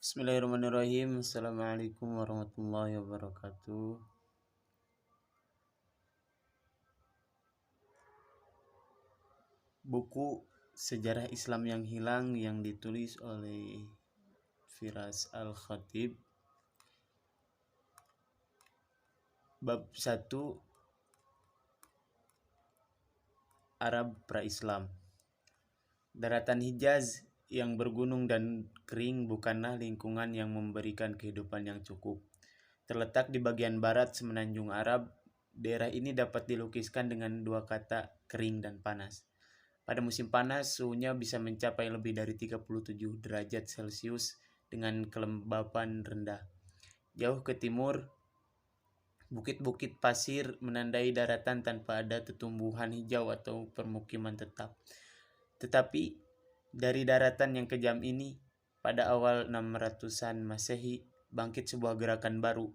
Bismillahirrahmanirrahim. Assalamualaikum warahmatullahi wabarakatuh. Buku Sejarah Islam yang Hilang yang ditulis oleh Firas Al-Khatib. Bab 1, Arab pra-Islam. Daratan Hijaz yang bergunung dan kering bukanlah lingkungan yang memberikan kehidupan yang cukup. Terletak di bagian barat semenanjung Arab, daerah ini dapat dilukiskan dengan dua kata, kering dan panas. Pada musim panas, suhunya bisa mencapai lebih dari 37 derajat Celcius dengan kelembapan rendah. Jauh ke timur, bukit-bukit pasir menandai daratan tanpa ada tumbuhan hijau atau permukiman tetap. Tetapi dari daratan yang kejam ini, pada awal 600-an Masehi, bangkit sebuah gerakan baru.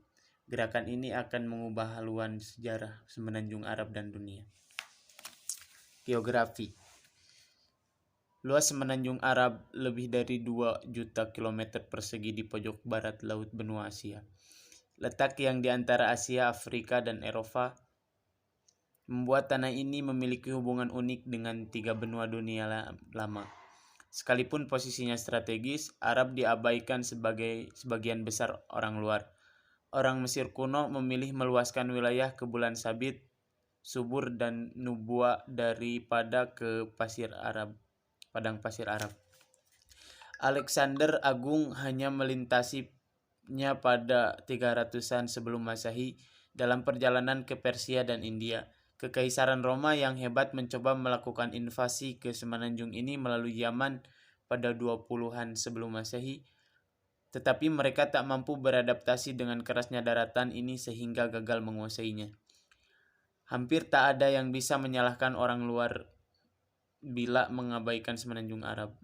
Gerakan ini akan mengubah haluan sejarah semenanjung Arab dan dunia. Geografi. Luas semenanjung Arab lebih dari 2 juta kilometer persegi di pojok barat laut benua Asia. Letak yang di antara Asia, Afrika, dan Eropa membuat tanah ini memiliki hubungan unik dengan 3 benua dunia lama. Sekalipun posisinya strategis, Arab diabaikan sebagai sebagian besar orang luar. Orang Mesir kuno memilih meluaskan wilayah ke Bulan Sabit, Subur, dan Nubwa daripada ke padang pasir Arab. Alexander Agung hanya melintasinya pada 300-an sebelum Masehi dalam perjalanan ke Persia dan India. Kekaisaran Roma yang hebat mencoba melakukan invasi ke semenanjung ini melalui Yaman pada 20-an sebelum Masehi, tetapi mereka tak mampu beradaptasi dengan kerasnya daratan ini sehingga gagal menguasainya. Hampir tak ada yang bisa menyalahkan orang luar bila mengabaikan semenanjung Arab.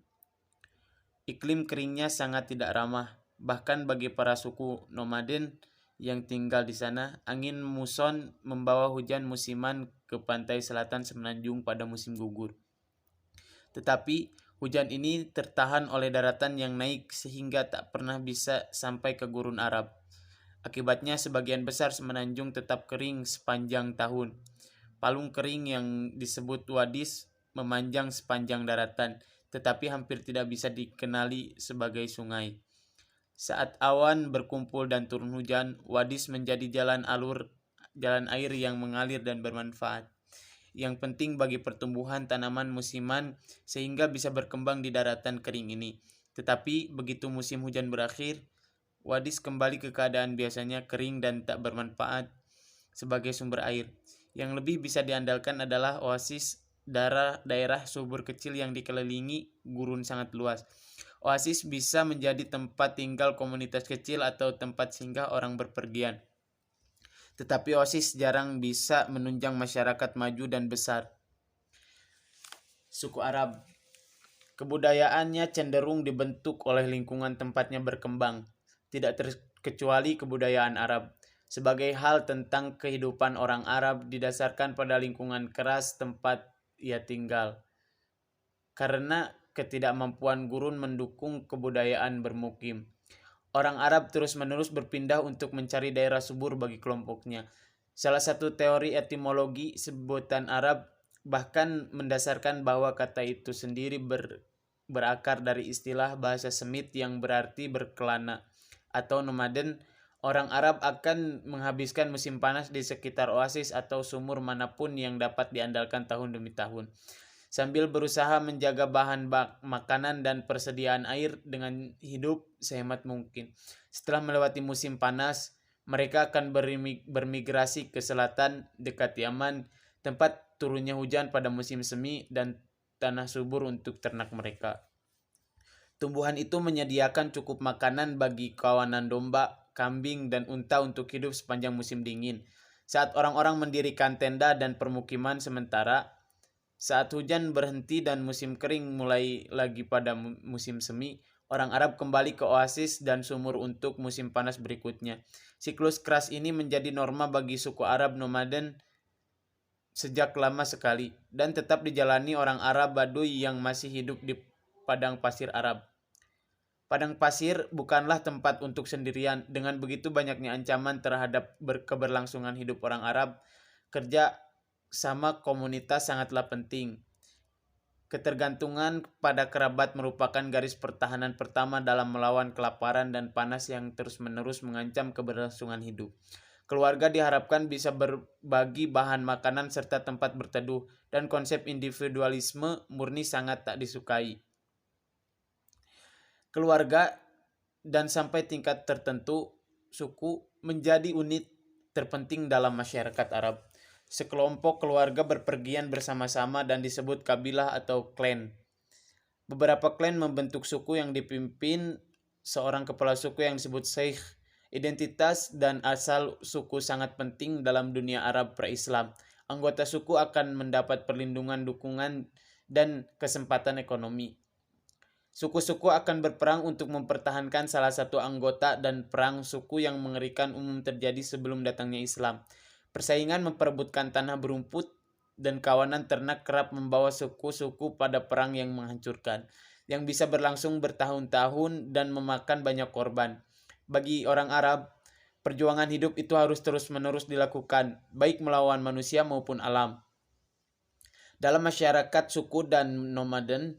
Iklim keringnya sangat tidak ramah, bahkan bagi para suku nomaden yang tinggal di sana. Angin muson membawa hujan musiman ke pantai selatan semenanjung pada musim gugur. Tetapi hujan ini tertahan oleh daratan yang naik sehingga tak pernah bisa sampai ke gurun Arab. Akibatnya sebagian besar semenanjung tetap kering sepanjang tahun. Palung kering yang disebut wadis memanjang sepanjang daratan, tetapi hampir tidak bisa dikenali sebagai sungai. Saat awan berkumpul dan turun hujan, wadis menjadi jalan air yang mengalir dan bermanfaat, yang penting bagi pertumbuhan tanaman musiman sehingga bisa berkembang di daratan kering ini. Tetapi begitu musim hujan berakhir, wadis kembali ke keadaan biasanya, kering dan tak bermanfaat sebagai sumber air. Yang lebih bisa diandalkan adalah oasis, daerah subur kecil yang dikelilingi gurun sangat luas. Oasis bisa menjadi tempat tinggal komunitas kecil atau tempat singgah orang berpergian. Tetapi oasis jarang bisa menunjang masyarakat maju dan besar. Suku Arab. Kebudayaannya cenderung dibentuk oleh lingkungan tempatnya berkembang, tidak terkecuali kebudayaan Arab. Sebagai hal tentang kehidupan orang Arab didasarkan pada lingkungan keras tempat ia tinggal, karena ketidakmampuan gurun mendukung kebudayaan bermukim. Orang Arab terus-menerus berpindah untuk mencari daerah subur bagi kelompoknya. Salah satu teori etimologi sebutan Arab bahkan mendasarkan bahwa kata itu sendiri berakar dari istilah bahasa Semit yang berarti berkelana atau nomaden. Orang Arab akan menghabiskan musim panas di sekitar oasis atau sumur manapun yang dapat diandalkan tahun demi tahun, sambil berusaha menjaga bahan makanan dan persediaan air dengan hidup sehemat mungkin. Setelah melewati musim panas, mereka akan bermigrasi ke selatan dekat Yaman, tempat turunnya hujan pada musim semi dan tanah subur untuk ternak mereka. Tumbuhan itu menyediakan cukup makanan bagi kawanan domba, kambing, dan unta untuk hidup sepanjang musim dingin. Saat orang-orang mendirikan tenda dan permukiman sementara, saat hujan berhenti dan musim kering mulai lagi pada musim semi, orang Arab kembali ke oasis dan sumur untuk musim panas berikutnya. Siklus keras ini menjadi norma bagi suku Arab nomaden sejak lama sekali, dan tetap dijalani orang Arab Baduy yang masih hidup di padang pasir Arab. Padang pasir bukanlah tempat untuk sendirian. Dengan begitu banyaknya ancaman terhadap keberlangsungan hidup orang Arab, kerja sama komunitas sangatlah penting. Ketergantungan pada kerabat merupakan garis pertahanan pertama dalam melawan kelaparan dan panas yang terus-menerus mengancam keberlangsungan hidup. Keluarga diharapkan bisa berbagi bahan makanan serta tempat berteduh, dan konsep individualisme murni sangat tak disukai. Keluarga dan sampai tingkat tertentu suku menjadi unit terpenting dalam masyarakat Arab. Sekelompok keluarga berpergian bersama-sama dan disebut kabilah atau klan. Beberapa klan membentuk suku yang dipimpin seorang kepala suku yang disebut Sheikh. Identitas dan asal suku sangat penting dalam dunia Arab pra-Islam. Anggota suku akan mendapat perlindungan, dukungan, dan kesempatan ekonomi. Suku-suku akan berperang untuk mempertahankan salah satu anggota, dan perang suku yang mengerikan umum terjadi sebelum datangnya Islam. Persaingan memperebutkan tanah berumput dan kawanan ternak kerap membawa suku-suku pada perang yang menghancurkan, yang bisa berlangsung bertahun-tahun dan memakan banyak korban. Bagi orang Arab, perjuangan hidup itu harus terus-menerus dilakukan, baik melawan manusia maupun alam. Dalam masyarakat suku dan nomaden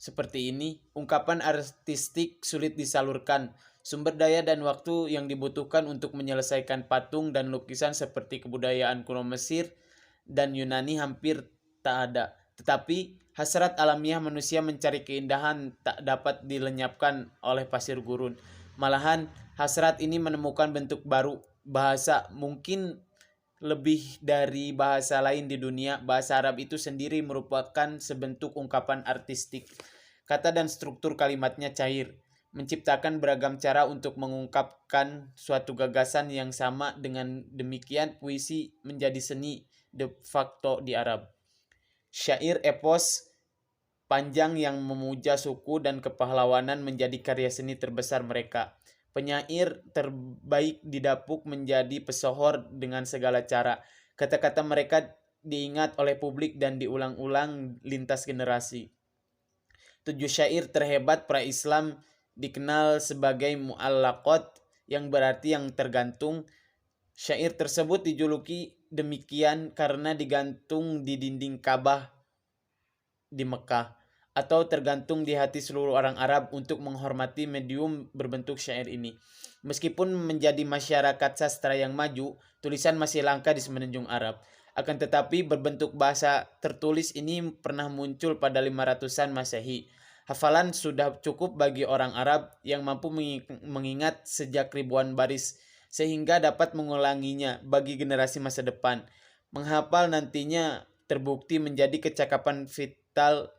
seperti ini, ungkapan artistik sulit disalurkan. Sumber daya dan waktu yang dibutuhkan untuk menyelesaikan patung dan lukisan seperti kebudayaan kuno Mesir dan Yunani hampir tak ada. Tetapi hasrat alamiah manusia mencari keindahan tak dapat dilenyapkan oleh pasir gurun. Malahan hasrat ini menemukan bentuk baru, bahasa. Mungkin lebih dari bahasa lain di dunia, bahasa Arab itu sendiri merupakan sebentuk ungkapan artistik. Kata dan struktur kalimatnya cair, menciptakan beragam cara untuk mengungkapkan suatu gagasan yang sama. Dengan demikian, puisi menjadi seni de facto di Arab. Syair epos panjang yang memuja suku dan kepahlawanan menjadi karya seni terbesar mereka. Penyair terbaik didapuk menjadi pesohor dengan segala cara. Kata-kata mereka diingat oleh publik dan diulang-ulang lintas generasi. 7 syair terhebat pra-Islam dikenal sebagai mu'allaqat, yang berarti yang tergantung. Syair tersebut dijuluki demikian karena digantung di dinding Ka'bah di Mekah, atau tergantung di hati seluruh orang Arab untuk menghormati medium berbentuk syair ini. Meskipun menjadi masyarakat sastra yang maju, tulisan masih langka di semenanjung Arab. Akan tetapi berbentuk bahasa tertulis ini pernah muncul pada 500-an Masehi. Hafalan sudah cukup bagi orang Arab yang mampu mengingat sejak ribuan baris, sehingga dapat mengulanginya bagi generasi masa depan. Menghafal nantinya terbukti menjadi kecakapan vital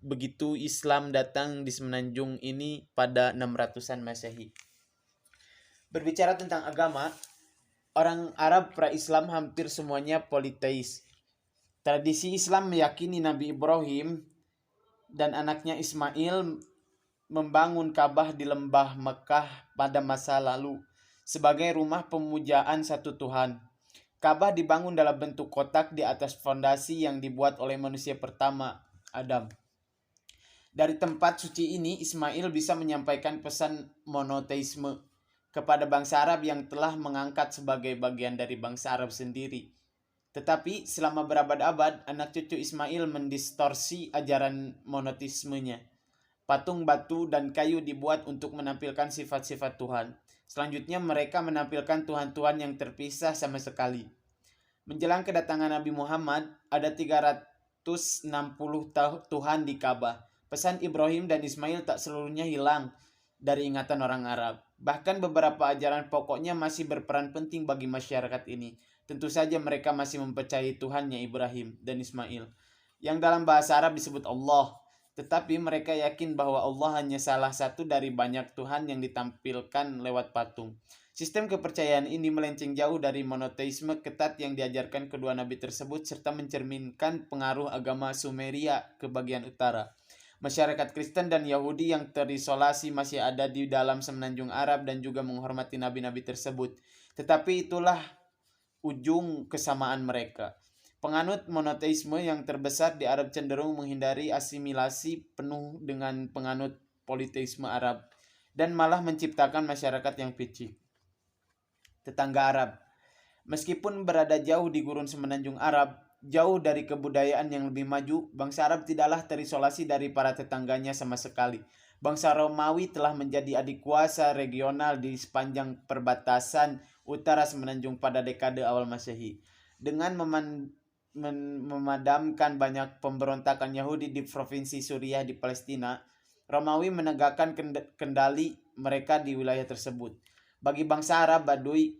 begitu Islam datang di semenanjung ini pada 600-an Masehi. Berbicara tentang agama, orang Arab pra-Islam hampir semuanya politeis. Tradisi Islam meyakini Nabi Ibrahim dan anaknya Ismail membangun Ka'bah di lembah Mekah pada masa lalu sebagai rumah pemujaan satu Tuhan. Ka'bah dibangun dalam bentuk kotak di atas fondasi yang dibuat oleh manusia pertama, Adam. Dari tempat suci ini, Ismail bisa menyampaikan pesan monoteisme kepada bangsa Arab yang telah mengangkat sebagai bagian dari bangsa Arab sendiri. Tetapi selama berabad-abad, anak cucu Ismail mendistorsi ajaran monoteismenya. Patung batu dan kayu dibuat untuk menampilkan sifat-sifat Tuhan. Selanjutnya mereka menampilkan Tuhan-Tuhan yang terpisah sama sekali. Menjelang kedatangan Nabi Muhammad, ada 360 Tuhan di Ka'bah. Pesan Ibrahim dan Ismail tak seluruhnya hilang dari ingatan orang Arab. Bahkan beberapa ajaran pokoknya masih berperan penting bagi masyarakat ini. Tentu saja mereka masih mempercayai Tuhannya Ibrahim dan Ismail, yang dalam bahasa Arab disebut Allah. Tetapi mereka yakin bahwa Allah hanya salah satu dari banyak Tuhan yang ditampilkan lewat patung. Sistem kepercayaan ini melenceng jauh dari monoteisme ketat yang diajarkan kedua nabi tersebut, serta mencerminkan pengaruh agama Sumeria ke bagian utara. Masyarakat Kristen dan Yahudi yang terisolasi masih ada di dalam semenanjung Arab dan juga menghormati nabi-nabi tersebut. Tetapi itulah ujung kesamaan mereka. Penganut monoteisme yang terbesar di Arab cenderung menghindari asimilasi penuh dengan penganut politeisme Arab dan malah menciptakan masyarakat yang picik. Tetangga Arab. Meskipun berada jauh di gurun semenanjung Arab, jauh dari kebudayaan yang lebih maju, bangsa Arab tidaklah terisolasi dari para tetangganya sama sekali. Bangsa Romawi telah menjadi adik kuasa regional di sepanjang perbatasan utara semenanjung pada dekade awal Masehi. Dengan memadamkan banyak pemberontakan Yahudi di provinsi Suriah di Palestina, Romawi menegakkan kendali mereka di wilayah tersebut. Bagi bangsa Arab Baduy,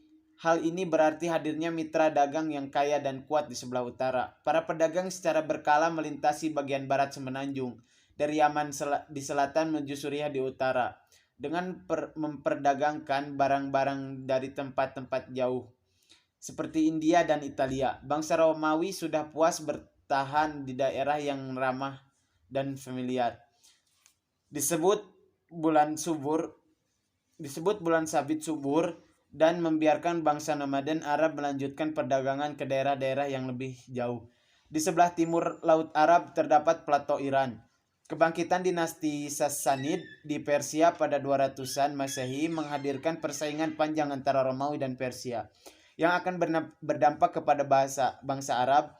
hal ini berarti hadirnya mitra dagang yang kaya dan kuat di sebelah utara. Para pedagang secara berkala melintasi bagian barat semenanjung, dari Yaman di selatan menuju Suriah di utara, dengan memperdagangkan barang-barang dari tempat-tempat jauh, seperti India dan Italia. Bangsa Romawi sudah puas bertahan di daerah yang ramah dan familiar. Disebut bulan sabit subur, dan membiarkan bangsa nomaden Arab melanjutkan perdagangan ke daerah-daerah yang lebih jauh. Di sebelah timur Laut Arab terdapat plato Iran. Kebangkitan dinasti Sassanid di Persia pada 200-an Masehi menghadirkan persaingan panjang antara Romawi dan Persia yang akan berdampak kepada bangsa Arab.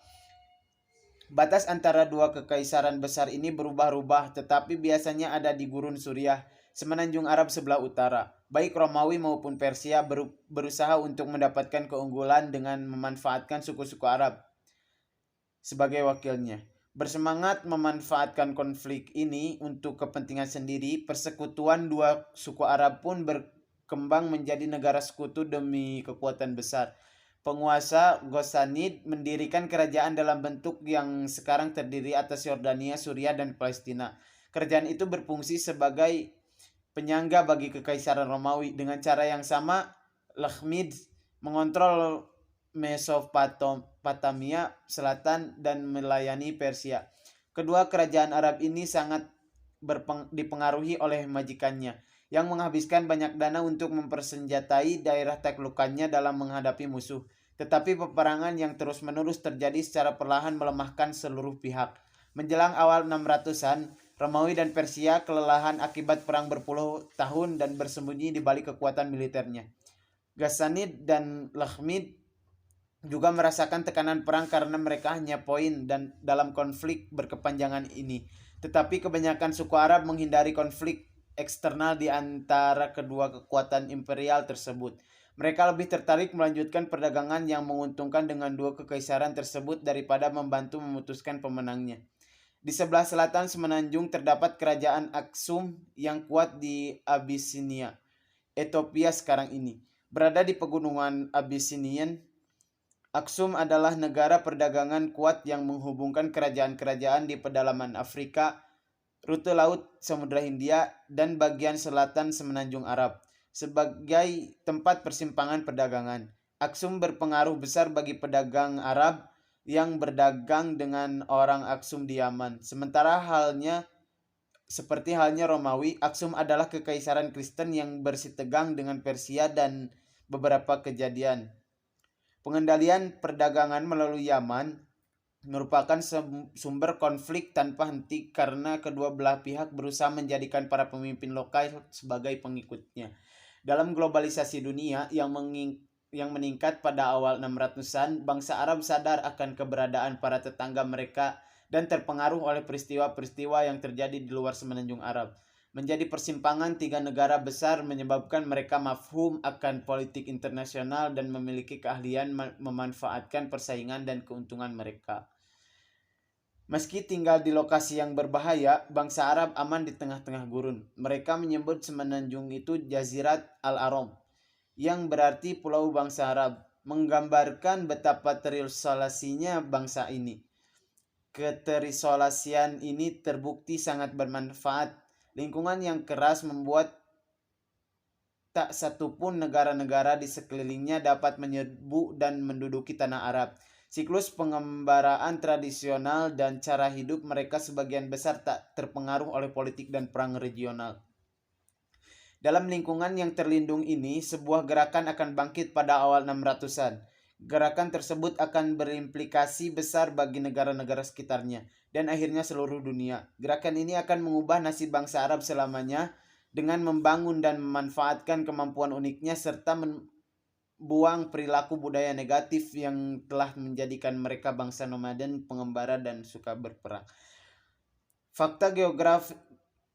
Batas antara dua kekaisaran besar ini berubah-ubah, tetapi biasanya ada di gurun Suriah, semenanjung Arab sebelah utara. Baik Romawi maupun Persia berusaha untuk mendapatkan keunggulan dengan memanfaatkan suku-suku Arab sebagai wakilnya. Bersemangat memanfaatkan konflik ini untuk kepentingan sendiri, persekutuan dua suku Arab pun berkembang menjadi negara sekutu demi kekuatan besar. Penguasa Ghassanid mendirikan kerajaan dalam bentuk yang sekarang terdiri atas Yordania, Suriah, dan Palestina. Kerajaan itu berfungsi sebagai penyangga bagi kekaisaran Romawi. Dengan cara yang sama, Lakhmid mengontrol Mesopotamia Selatan dan melayani Persia. Kedua kerajaan Arab ini sangat dipengaruhi oleh majikannya, yang menghabiskan banyak dana untuk mempersenjatai daerah taklukannya dalam menghadapi musuh. Tetapi peperangan yang terus-menerus terjadi secara perlahan melemahkan seluruh pihak. Menjelang awal 600-an, Romawi dan Persia kelelahan akibat perang berpuluh tahun dan bersembunyi di balik kekuatan militernya. Ghassanid dan Lakhmid juga merasakan tekanan perang karena mereka hanya poin dan dalam konflik berkepanjangan ini. Tetapi kebanyakan suku Arab menghindari konflik eksternal di antara kedua kekuatan imperial tersebut. Mereka lebih tertarik melanjutkan perdagangan yang menguntungkan dengan dua kekaisaran tersebut daripada membantu memutuskan pemenangnya. Di sebelah selatan semenanjung terdapat kerajaan Aksum yang kuat di Abyssinia, Ethiopia sekarang ini. Berada di pegunungan Abyssinian, Aksum adalah negara perdagangan kuat yang menghubungkan kerajaan-kerajaan di pedalaman Afrika, rute laut Samudra Hindia, dan bagian selatan semenanjung Arab. Sebagai tempat persimpangan perdagangan, Aksum berpengaruh besar bagi pedagang Arab yang berdagang dengan orang Aksum di Yaman. Seperti halnya Romawi, Aksum adalah kekaisaran Kristen yang bersitegang dengan Persia dan beberapa kejadian. Pengendalian perdagangan melalui Yaman merupakan sumber konflik tanpa henti karena kedua belah pihak berusaha menjadikan para pemimpin lokal sebagai pengikutnya. Dalam globalisasi dunia yang meningkat pada awal 600-an, bangsa Arab sadar akan keberadaan para tetangga mereka dan terpengaruh oleh peristiwa-peristiwa yang terjadi di luar semenanjung Arab. Menjadi persimpangan tiga negara besar menyebabkan mereka mafhum akan politik internasional dan memiliki keahlian memanfaatkan persaingan dan keuntungan mereka. Meski tinggal di lokasi yang berbahaya, bangsa Arab aman di tengah-tengah gurun. Mereka menyebut semenanjung itu Jazirat Al-Aram, yang berarti pulau bangsa Arab, menggambarkan betapa terisolasinya bangsa ini. Keterisolasian ini terbukti sangat bermanfaat. Lingkungan yang keras membuat tak satupun negara-negara di sekelilingnya dapat menyerbu dan menduduki tanah Arab. Siklus pengembaraan tradisional dan cara hidup mereka sebagian besar tak terpengaruh oleh politik dan perang regional. Dalam lingkungan yang terlindung ini, sebuah gerakan akan bangkit pada awal 600-an. Gerakan tersebut akan berimplikasi besar bagi negara-negara sekitarnya dan akhirnya seluruh dunia. Gerakan ini akan mengubah nasib bangsa Arab selamanya dengan membangun dan memanfaatkan kemampuan uniknya serta membuang perilaku budaya negatif yang telah menjadikan mereka bangsa nomaden, pengembara, dan suka berperang. Fakta geografi,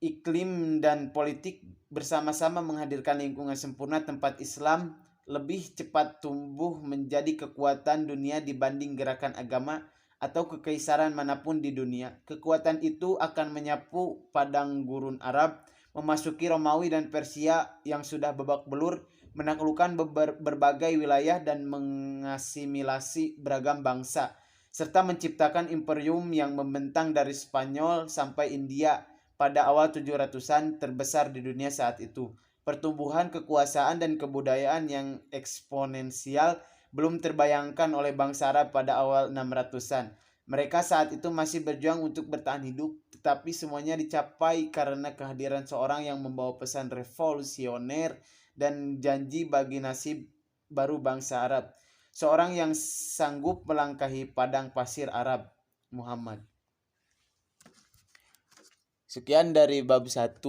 iklim, dan politik bersama-sama menghadirkan lingkungan sempurna tempat Islam lebih cepat tumbuh menjadi kekuatan dunia dibanding gerakan agama atau kekaisaran manapun di dunia. Kekuatan itu akan menyapu padang gurun Arab, memasuki Romawi dan Persia yang sudah babak belur, menaklukkan berbagai wilayah dan mengasimilasi beragam bangsa, serta menciptakan imperium yang membentang dari Spanyol sampai India pada awal 700-an terbesar di dunia saat itu. Pertumbuhan kekuasaan dan kebudayaan yang eksponensial belum terbayangkan oleh bangsa Arab pada awal 600-an. Mereka saat itu masih berjuang untuk bertahan hidup, tetapi semuanya dicapai karena kehadiran seorang yang membawa pesan revolusioner dan janji bagi nasib baru bangsa Arab. Seorang yang sanggup melangkahi padang pasir Arab, Muhammad. Sekian dari bab 1.